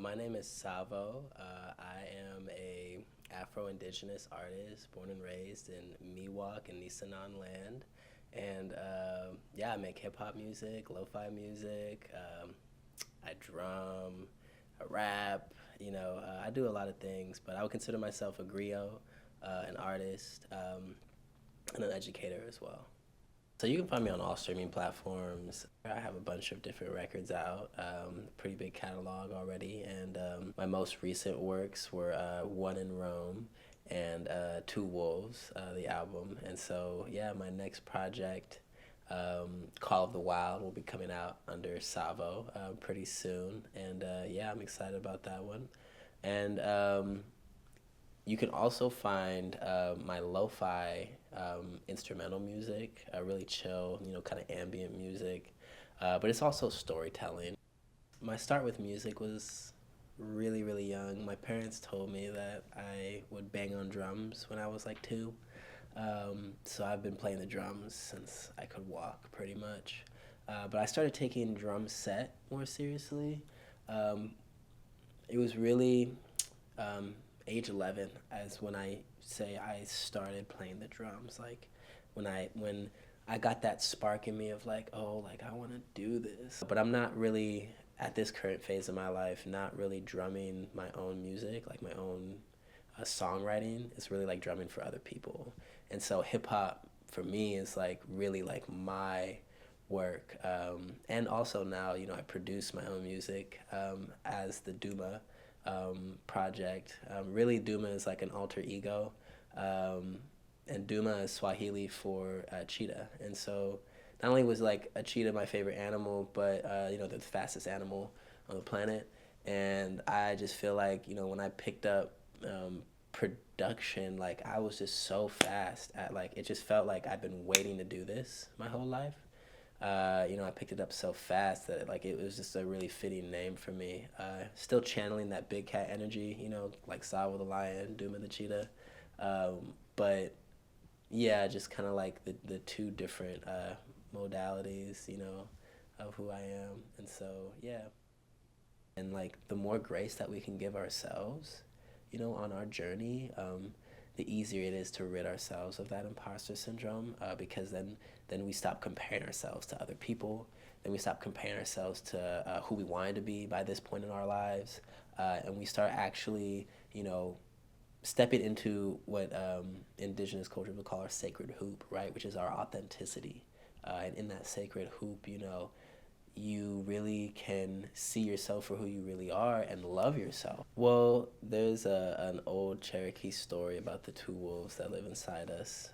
My name is Tsavo. I am a Afro-Indigenous artist born and raised in Miwok and Nisenan land. And yeah, I make hip-hop music, lo-fi music. I drum, I rap, I do a lot of things, but I would consider myself a griot, an artist, and an educator as well. So you can find me on all streaming platforms. I have a bunch of different records out, pretty big catalog already, and my most recent works were One in Rome and Two Wolves, the album. And so, yeah, my next project, Call of the Wild, will be coming out under Tsavo pretty soon. And yeah, I'm excited about that one. And you can also find my lo-fi instrumental music, really chill, kind of ambient music, but it's also storytelling. My start with music was really, really young. My parents told me that I would bang on drums when I was like 2. So I've been playing the drums since I could walk, pretty much. But I started taking drum set more seriously. Um, it was really age 11 as when I say I started playing the drums. Like when I got that spark in me of like, oh, like I want to do this. But I'm not really at this current phase of my life not really drumming my own music, like my own songwriting. It's really like drumming for other people. And so hip hop for me is like really like my work. And also now, I produce my own music as the Duma project. Really, Duma is like an alter ego, and Duma is Swahili for cheetah. And so, not only was like a cheetah my favorite animal, but they're the fastest animal on the planet. And I just feel like when I picked up production, like I was just so fast at like it just felt like I've been waiting to do this my whole life. I picked it up so fast that like it was just a really fitting name for me. Still channeling that big cat energy, like Tsavo the lion, Duma the cheetah. But yeah, just kind of like the two different modalities, of who I am. And so, yeah. And like the more grace that we can give ourselves, on our journey, the easier it is to rid ourselves of that imposter syndrome, because then we stop comparing ourselves to other people. Then we stop comparing ourselves to who we wanted to be by this point in our lives, and we start actually, stepping into what indigenous culture would call our sacred hoop, right? Which is our authenticity, and in that sacred hoop, you really can see yourself for who you really are and love yourself. Well, there's an old Cherokee story about the two wolves that live inside us.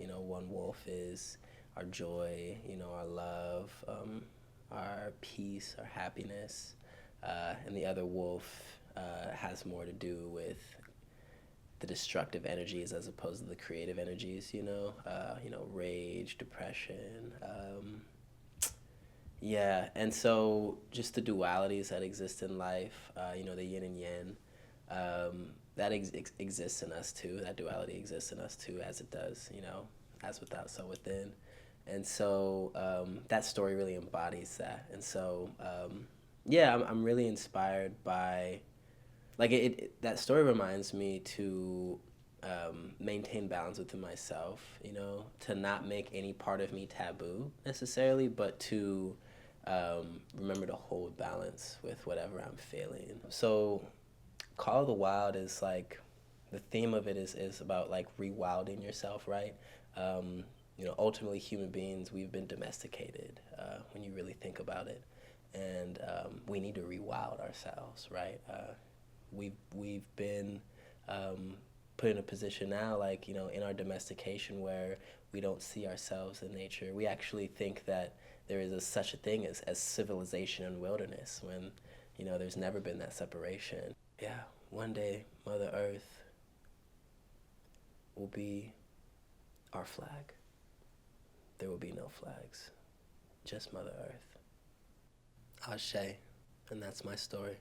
One wolf is our joy, our love, our peace, our happiness, and the other wolf has more to do with the destructive energies as opposed to the creative energies. Rage, depression. Yeah, and so just the dualities that exist in life, the yin and yang, that exists in us too. That duality exists in us too, as it does, as without, so within. And so that story really embodies that. And so, yeah, I'm really inspired by, like, that story reminds me to maintain balance within myself, to not make any part of me taboo necessarily, but to remember to hold balance with whatever I'm feeling. So Call of the Wild is like, the theme of it is about like rewilding yourself, right? Ultimately human beings, we've been domesticated when you really think about it. And we need to rewild ourselves, right? We've been put in a position now, like, in our domestication where we don't see ourselves in nature. We actually think that there is such a thing as civilization and wilderness when, there's never been that separation. Yeah, one day Mother Earth will be our flag. There will be no flags, just Mother Earth. Ashe, and that's my story.